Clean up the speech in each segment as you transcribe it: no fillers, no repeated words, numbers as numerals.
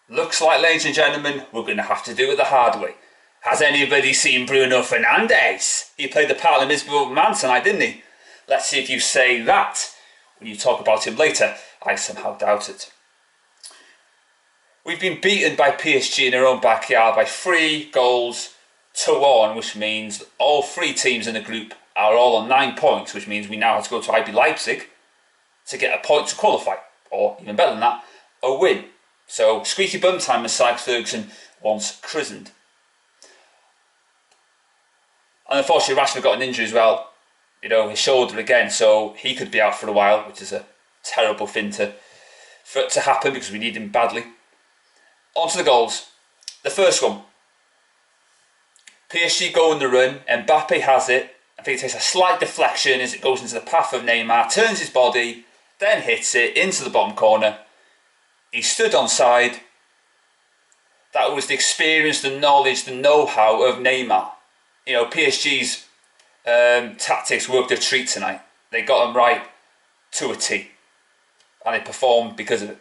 Looks like, ladies and gentlemen, we're going to have to do it the hard way. Has anybody seen Bruno Fernandes? He played the part of the miserable man tonight, didn't he? Let's see if you say that when you talk about him later. I somehow doubt it. We've been beaten by PSG in our own backyard by 3-1, which means all 3 teams in the group are all on 9 points, which means we now have to go to IB Leipzig to get a point to qualify, or even better than that, a win. So squeaky bum time, as Alex Ferguson once christened. And unfortunately, Rashford got an injury as well. You know, his shoulder again, so he could be out for a while, which is a terrible thing for it to happen because we need him badly. On to the goals. The first one. PSG go on the run, Mbappe has it. I think it takes a slight deflection as it goes into the path of Neymar, turns his body, then hits it into the bottom corner. He stood on side. That was the experience, the knowledge, the know-how of Neymar. You know, PSG's tactics worked a treat tonight. They got them right to a T. And they performed because of it.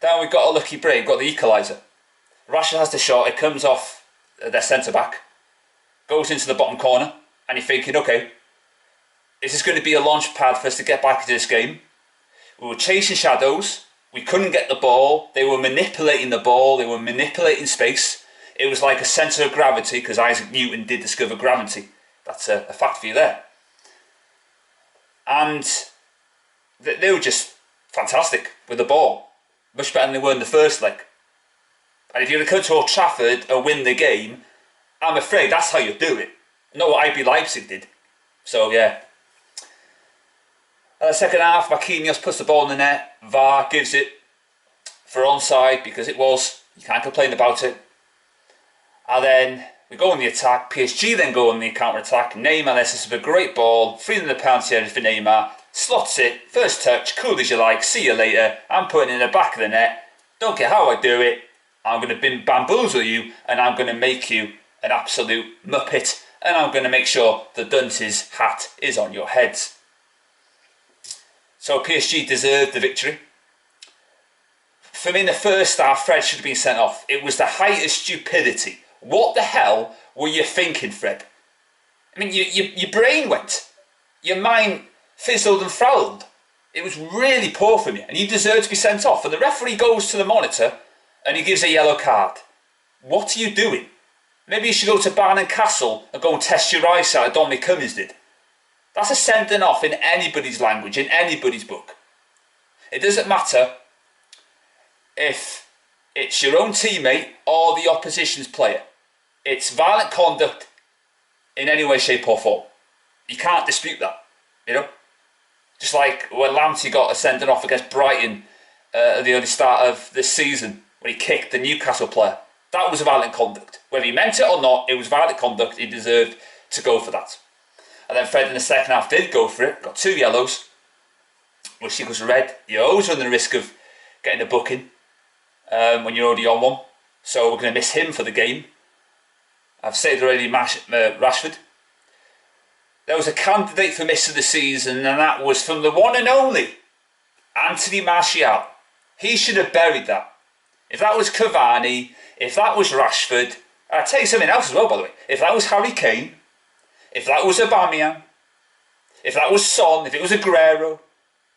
Then we've got a lucky break, we've got the equaliser. Rashford has the shot, it comes off their centre-back, goes into the bottom corner, and you're thinking, okay, is this going to be a launch pad for us to get back into this game? We were chasing shadows, we couldn't get the ball, they were manipulating the ball, they were manipulating space. It was like a centre of gravity, because Isaac Newton did discover gravity. That's a fact for you there. And they were just fantastic with the ball. Much better than they were in the first leg. And if you're going to come to Old Trafford and win the game, I'm afraid that's how you do it. Not what IB Leipzig did. So, yeah. Second half, Marquinhos puts the ball in the net. VAR gives it for onside because it was. You can't complain about it. And then we go on the attack. PSG then go on the counter-attack. Neymar then sets up a great ball. Freeing the penalty area for Neymar. Slots it. First touch. Cool as you like. See you later. I'm putting it in the back of the net. Don't care how I do it. I'm going to bamboozle you. And I'm going to make you an absolute muppet. And I'm going to make sure the dunce's hat is on your heads. So PSG deserved the victory. For me, in the first half, Fred should have been sent off. It was the height of stupidity. What the hell were you thinking, Fred? I mean, your brain went. Your mind fizzled and fouled. It was really poor from you, and you deserve to be sent off. And the referee goes to the monitor and he gives a yellow card. What are you doing? Maybe you should go to Barn and Castle and go and test your eyesight like Dominic Cummings did. That's a sending off in anybody's language, in anybody's book. It doesn't matter if it's your own teammate or the opposition's player. It's violent conduct in any way, shape or form. You can't dispute that, you know. Just like when Lamptey got a sending off against Brighton at the early start of this season when he kicked the Newcastle player. That was a violent conduct. Whether he meant it or not, it was violent conduct. He deserved to go for that. And then Fred in the second half did go for it. Got 2 yellows, which equals red. You always run the risk of getting a booking when you're already on one. So we're going to miss him for the game. I've said already Rashford. There was a candidate for miss of the season, and that was from the one and only Anthony Martial. He should have buried that. If that was Cavani, if that was Rashford, I'll tell you something else as well, by the way. If that was Harry Kane, if that was Aubameyang, if that was Son, if it was Aguero,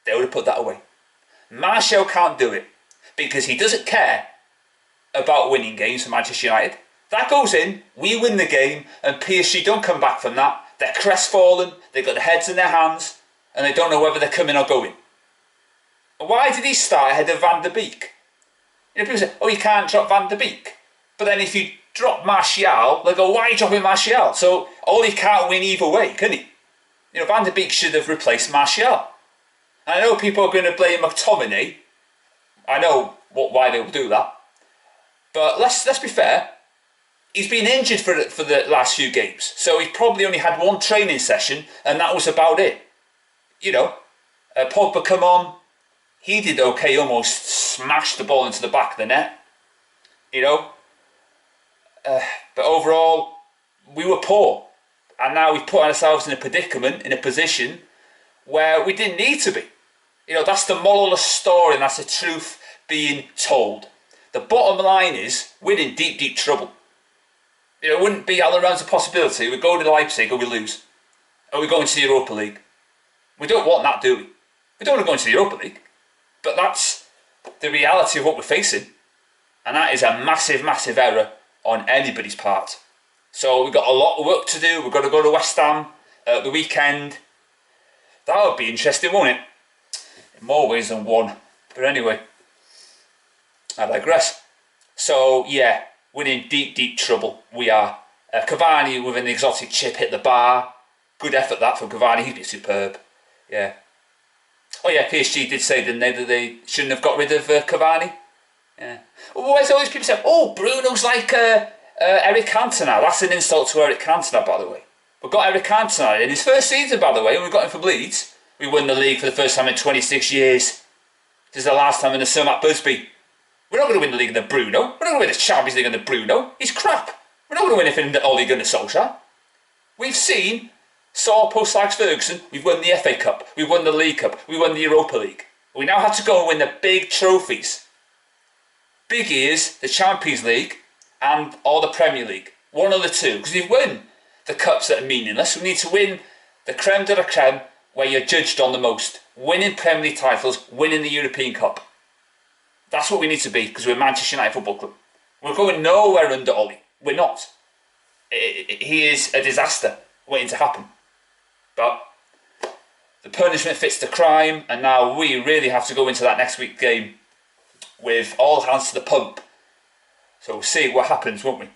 they would have put that away. Martial can't do it because he doesn't care about winning games for Manchester United. That goes in, we win the game, and PSG don't come back from that. They're crestfallen, they've got their heads in their hands, and they don't know whether they're coming or going. Why did he start ahead of Van der Beek? You know, people say, oh, you can't drop Van der Beek. But then if you drop Martial, they'll go, why are you dropping Martial? So, he can't win either way, can he? You know, Van der Beek should have replaced Martial. And I know people are going to blame McTominay. I know why they will do that. But let's be fair. He's been injured for the last few games. So he probably only had 1 training session, and that was about it. You know, Pogba come on. He did okay, almost smashed the ball into the back of the net. You know. But overall, we were poor. And now we've put ourselves in a predicament, in a position where we didn't need to be. You know, that's the moral of the story, and that's the truth being told. The bottom line is we're in deep, deep trouble. It wouldn't be all around a possibility. We go to Leipzig or we lose. Or we go into the Europa League. We don't want that, do we? We don't want to go into the Europa League. But that's the reality of what we're facing. And that is a massive, massive error on anybody's part. So we've got a lot of work to do. We've got to go to West Ham at the weekend. That would be interesting, won't it? In more ways than one. But anyway, I digress. So yeah, we're in deep, deep trouble. We are. Cavani with an exotic chip hit the bar. Good effort that from Cavani. He'd be superb. Yeah. Oh yeah, PSG did say, didn't they, that they shouldn't have got rid of Cavani? Yeah. Where's all these people say, oh, Bruno's like Eric Cantona. That's an insult to Eric Cantona, by the way. We've got Eric Cantona in his first season, by the way, and we got him from Leeds. We won the league for the first time in 26 years. This is the last time in the Sir Matt Busby. We're not going to win the league under Bruno. We're not going to win the Champions League under Bruno. He's crap. We're not going to win anything under Ole Gunnar Solskjaer. We've seen Saul post-Ferguson. We've won the FA Cup. We've won the League Cup. We won the Europa League. We now have to go and win the big trophies. Big is the Champions League and or the Premier League. One of the two. Because we've won the cups that are meaningless. We need to win the creme de la creme where you're judged on the most. Winning Premier League titles, winning the European Cup. That's what we need to be because we're Manchester United Football Club. We're going nowhere under Ollie. We're not. He is a disaster waiting to happen. But the punishment fits the crime, and now we really have to go into that next week game with all hands to the pump. So we'll see what happens, won't we?